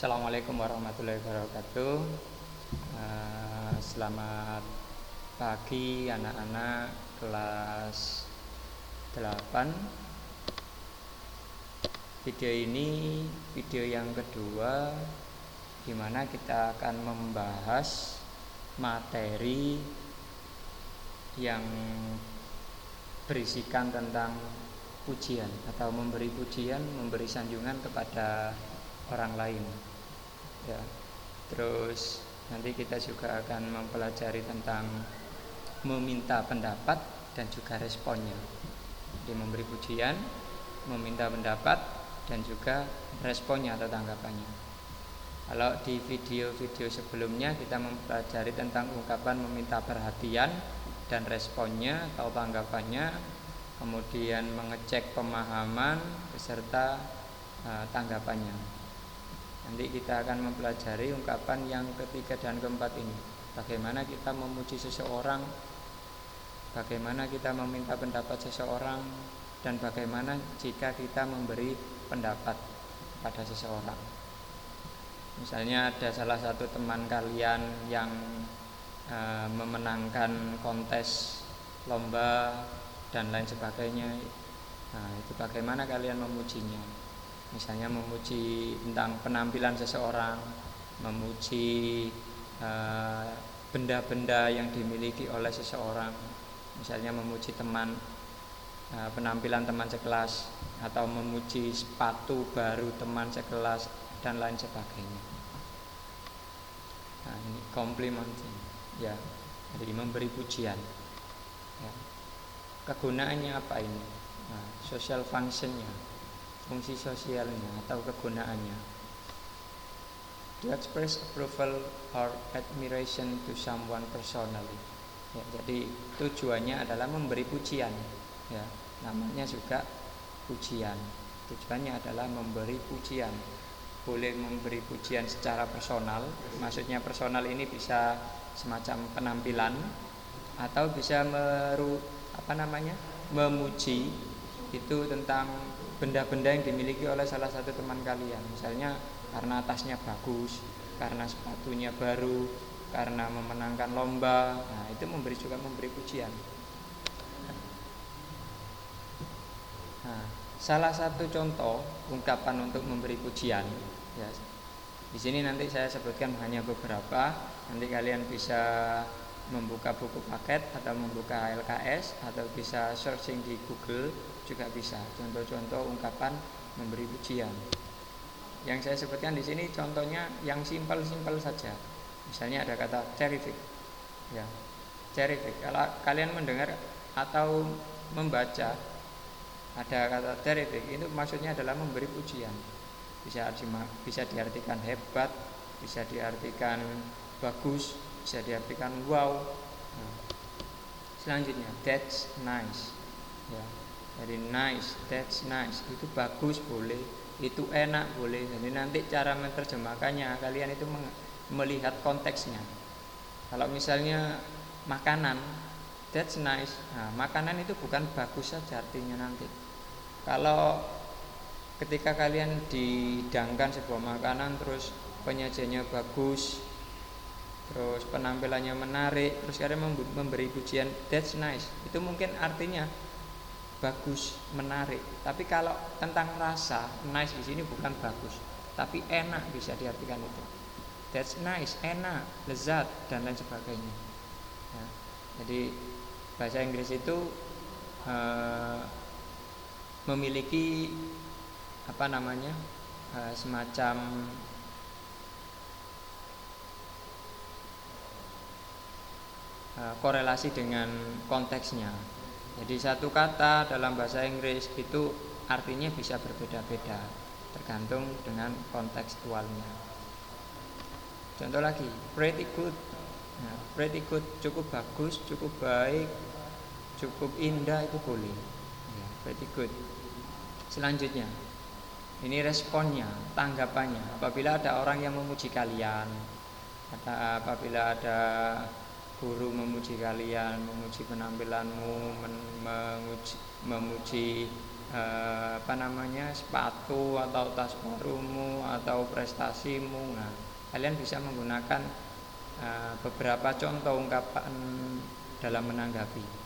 Assalamualaikum warahmatullahi wabarakatuh. Selamat pagi anak-anak kelas 8. Video ini video yang kedua di mana kita akan membahas materi yang berisikan tentang pujian atau memberi pujian, memberi sanjungan kepada orang lain. Ya. Terus nanti kita juga akan mempelajari tentang meminta pendapat dan juga responnya. Jadi memberi pujian, meminta pendapat dan juga responnya atau tanggapannya. Kalau di video-video sebelumnya kita mempelajari tentang ungkapan meminta perhatian dan responnya atau tanggapannya, kemudian mengecek pemahaman beserta tanggapannya. Nanti kita akan mempelajari ungkapan yang ketiga dan keempat ini. Bagaimana kita memuji seseorang, bagaimana kita meminta pendapat seseorang, dan bagaimana jika kita memberi pendapat pada seseorang. Misalnya ada salah satu teman kalian yang memenangkan kontes lomba dan lain sebagainya. Nah, itu bagaimana kalian memujinya? Misalnya memuji tentang penampilan seseorang, memuji benda-benda yang dimiliki oleh seseorang, misalnya memuji teman, penampilan teman sekelas, atau memuji sepatu baru teman sekelas dan lain sebagainya. Nah, ini complimenting, ya, jadi memberi pujian. Ya. Kegunaannya apa ini? Nah, social functionnya, fungsi sosialnya atau kegunaannya. To express approval or admiration to someone personally. Ya, jadi tujuannya adalah memberi pujian. Ya, namanya juga pujian. Tujuannya adalah memberi pujian. Boleh memberi pujian secara personal. Maksudnya personal ini bisa semacam penampilan atau bisa memuji itu tentang benda-benda yang dimiliki oleh salah satu teman kalian. Misalnya karena tasnya bagus, karena sepatunya baru, karena memenangkan lomba. Nah, itu juga memberi pujian. Nah, salah satu contoh ungkapan untuk memberi pujian, ya, di sini nanti saya sebutkan hanya beberapa. Nanti kalian bisa membuka buku paket atau membuka LKS atau bisa searching di Google juga bisa. Contoh-contoh ungkapan memberi pujian. Yang saya sebutkan di sini contohnya yang simpel-simpel saja. Misalnya ada kata terrific. Ya. Terrific. Kalau kalian mendengar atau membaca ada kata terrific, itu maksudnya adalah memberi pujian. Bisa diartikan hebat, bisa diartikan bagus, bisa diartikan wow. Nah, selanjutnya that's nice. Ya. Jadi nice, that's nice, itu bagus boleh, itu enak boleh. Jadi nanti cara menerjemahkannya kalian itu melihat konteksnya. Kalau misalnya makanan, that's nice. Nah, makanan itu bukan bagus saja artinya nanti. Kalau ketika kalian dihidangkan sebuah makanan terus penyajiannya bagus, terus penampilannya menarik, terus kalian memberi pujian that's nice, itu mungkin artinya bagus, menarik. Tapi kalau tentang rasa, nice di sini bukan bagus, tapi enak bisa diartikan itu. That's nice, enak, lezat dan lain sebagainya. Ya, jadi bahasa Inggris itu memiliki semacam korelasi dengan konteksnya. Jadi satu kata dalam bahasa Inggris itu artinya bisa berbeda-beda tergantung dengan kontekstualnya. Contoh lagi, pretty good. Nah, pretty good cukup bagus, cukup baik, cukup indah itu boleh. Ya, pretty good. Selanjutnya, ini responnya, tanggapannya. Apabila ada orang yang memuji kalian, apabila ada guru memuji kalian, memuji penampilanmu, memuji sepatu atau tas barumu atau prestasimu. Nah, kalian bisa menggunakan beberapa contoh ungkapan dalam menanggapi.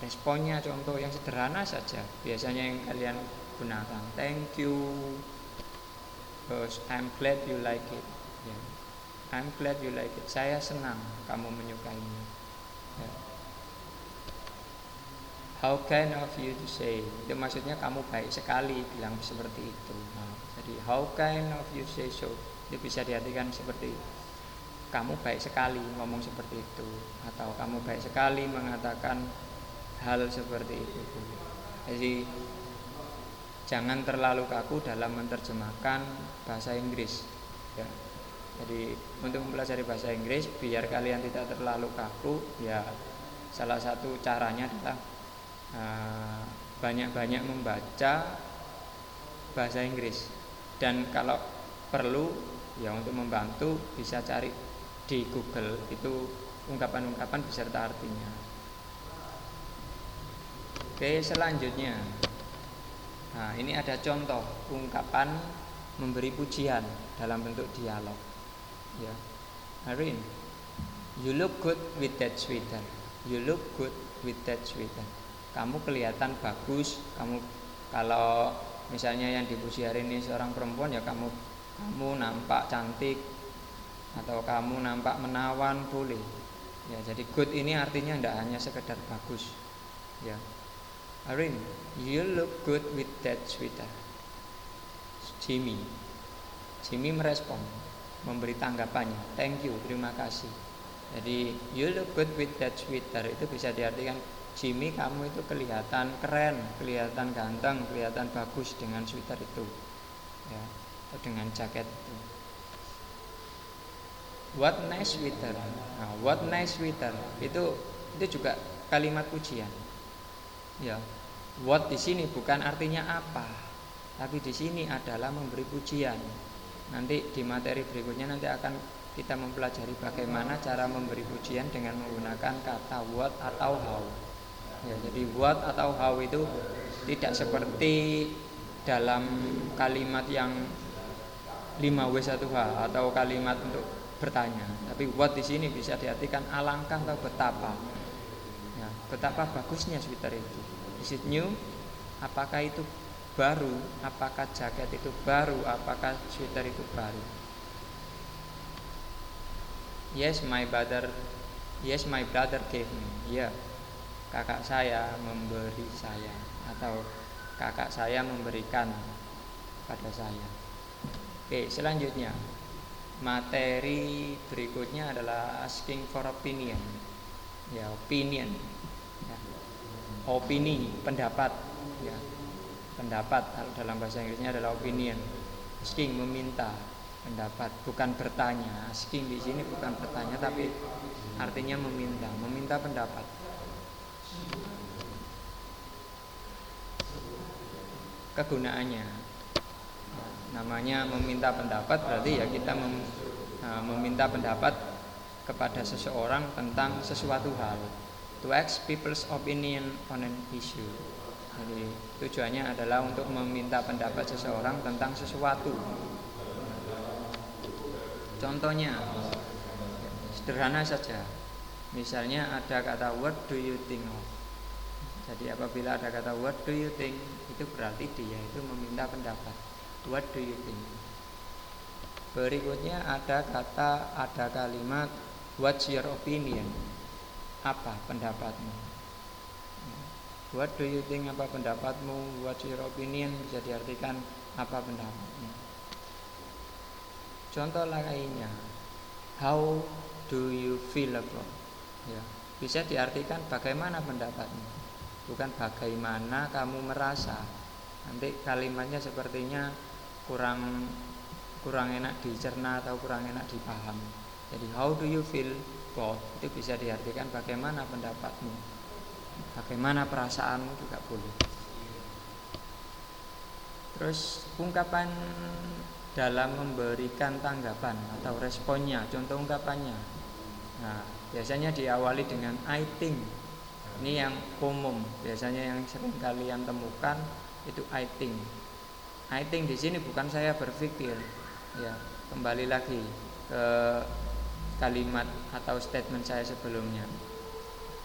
Responnya contoh yang sederhana saja biasanya yang kalian gunakan. Thank you, I'm glad you like it. Ya. I'm glad you like it. Saya senang kamu menyukainya. Ya. How kind of you to say. Itu maksudnya kamu baik sekali bilang seperti itu. Nah, jadi how kind of you say so. Itu bisa diartikan seperti kamu baik sekali ngomong seperti itu, atau kamu baik sekali mengatakan hal seperti itu. Jadi jangan terlalu kaku dalam menerjemahkan bahasa Inggris. Ya. Jadi untuk mempelajari bahasa Inggris biar kalian tidak terlalu kaku, ya salah satu caranya adalah banyak-banyak membaca bahasa Inggris. Dan kalau perlu ya untuk membantu bisa cari di Google itu ungkapan-ungkapan beserta artinya. Oke, selanjutnya. Nah, ini ada contoh ungkapan memberi pujian dalam bentuk dialog. Ya. Arin, you look good with that sweater. You look good with that sweater. Kamu kelihatan bagus. Kamu kalau misalnya yang dipuji hari ini seorang perempuan, ya kamu nampak cantik atau kamu nampak menawan, boleh. Ya, jadi good ini artinya tidak hanya sekedar bagus. Ya. Arin, you look good with that sweater. Jimmy merespon, memberi tanggapannya. Thank you, terima kasih. Jadi you look good with that sweater itu bisa diartikan Jimmy, kamu itu kelihatan keren, kelihatan ganteng, kelihatan bagus dengan sweater itu, ya, atau dengan jaket itu. What nice sweater. Nah, what nice sweater itu juga kalimat pujian. Ya, what di sini bukan artinya apa, tapi di sini adalah memberi pujian. Nanti di materi berikutnya nanti akan kita mempelajari bagaimana cara memberi pujian dengan menggunakan kata what atau how. Ya, jadi what atau how itu tidak seperti dalam kalimat yang 5W1H atau kalimat untuk bertanya. Tapi what di sini bisa diartikan alangkah atau betapa. Ya, betapa bagusnya sweater itu. Is it new? Apakah itu baru? Apakah jaket itu baru? Apakah sweater itu baru? Yes, my brother gave me. Ya, kakak saya memberi saya, atau kakak saya memberikan pada saya. Oke, selanjutnya materi berikutnya adalah asking for opinion. Ya, opinion. Ya. Opini, pendapat. Ya. Pendapat dalam bahasa Inggrisnya adalah opinion. Asking, meminta pendapat, bukan bertanya. Asking di sini bukan bertanya, tapi artinya meminta pendapat. Kegunaannya, namanya meminta pendapat, berarti ya kita meminta pendapat kepada seseorang tentang sesuatu hal. To ask people's opinion on an issue. Jadi tujuannya adalah untuk meminta pendapat seseorang tentang sesuatu. Contohnya sederhana saja. Misalnya ada kata what do you think of. Jadi apabila ada kata what do you think, itu berarti dia itu meminta pendapat. What do you think? Berikutnya ada kalimat what's your opinion? Apa pendapatmu? What do you think? Apa pendapatmu? What's your opinion? Bisa diartikan apa pendapatmu. Contoh lainnya, how do you feel about? Ya, bisa diartikan bagaimana pendapatmu, bukan bagaimana kamu merasa. Nanti kalimatnya sepertinya kurang enak dicerna atau kurang enak dipahami. Jadi how do you feel about itu bisa diartikan bagaimana pendapatmu, bagaimana perasaanmu juga boleh. Terus ungkapan dalam memberikan tanggapan atau responnya, contoh ungkapannya. Nah, biasanya diawali dengan I think. Ini yang umum, biasanya yang sering kalian temukan itu I think. I think di sini bukan saya berpikir, ya. Kembali lagi ke kalimat atau statement saya sebelumnya.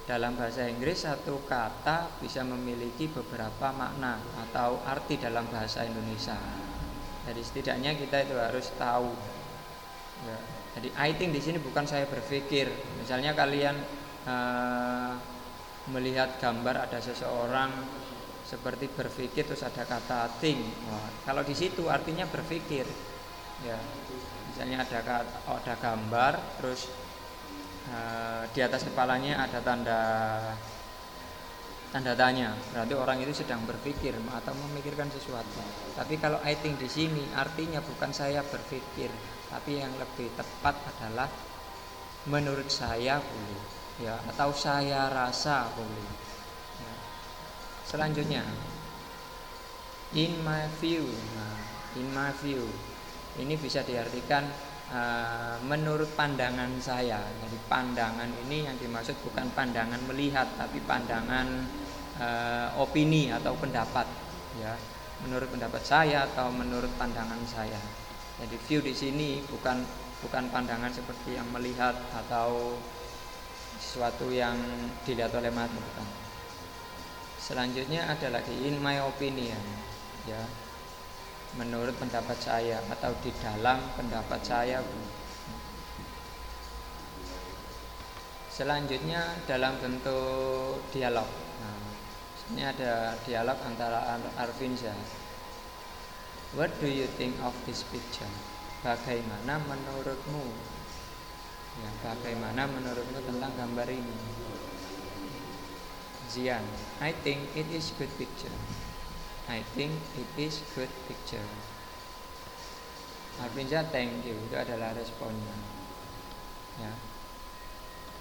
Dalam bahasa Inggris satu kata bisa memiliki beberapa makna atau arti dalam bahasa Indonesia. Jadi setidaknya kita itu harus tahu. Ya. Jadi I think di sini bukan saya berpikir. Misalnya kalian melihat gambar ada seseorang seperti berpikir terus ada kata think. Wah, kalau di situ artinya berpikir. Ya. Misalnya ada gambar terus di atas kepalanya ada tanda tanya, berarti orang itu sedang berpikir atau memikirkan sesuatu. Tapi kalau I think di sini artinya bukan saya berpikir, tapi yang lebih tepat adalah menurut saya boleh, ya, atau saya rasa boleh. Ya. Selanjutnya, in my view. Nah, in my view ini bisa diartikan menurut pandangan saya. Jadi pandangan ini yang dimaksud bukan pandangan melihat, tapi pandangan opini atau pendapat, ya. Menurut pendapat saya atau menurut pandangan saya. Jadi view di sini bukan pandangan seperti yang melihat atau sesuatu yang dilihat oleh mata, bukan. Selanjutnya ada lagi in my opinion, ya. Menurut pendapat saya atau di dalam pendapat saya. Selanjutnya dalam bentuk dialog. Nah, ini ada dialog antara Arvinza. What do you think of this picture? Bagaimana menurutmu? Ya, bagaimana menurutmu tentang gambar ini? Zian, I think it is good picture. I think it is good picture. Arvinza, thank you. Itu adalah responnya. Ya.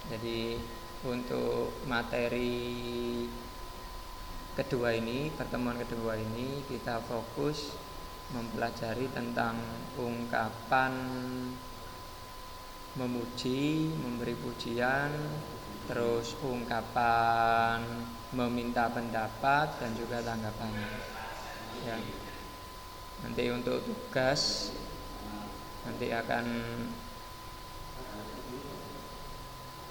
Jadi untuk materi kedua ini, pertemuan kedua ini kita fokus mempelajari tentang ungkapan memuji, memberi pujian, terus ungkapan meminta pendapat dan juga tanggapannya. Ya. Nanti untuk tugas nanti akan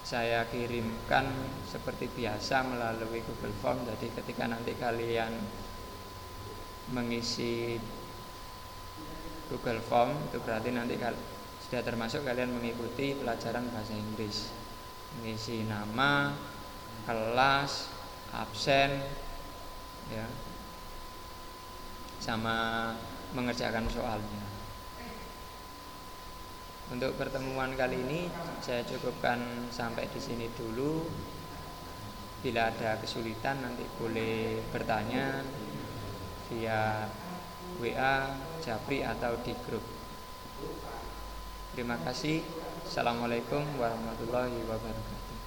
saya kirimkan seperti biasa melalui Google Form. Jadi ketika nanti kalian mengisi Google Form, itu berarti nanti sudah termasuk kalian mengikuti pelajaran bahasa Inggris. Mengisi nama, kelas, absen, ya, sama mengerjakan soalnya. Untuk pertemuan kali ini saya cukupkan sampai di sini dulu. Bila ada kesulitan nanti boleh bertanya via WA, Japri atau di grup. Terima kasih. Assalamualaikum warahmatullahi wabarakatuh.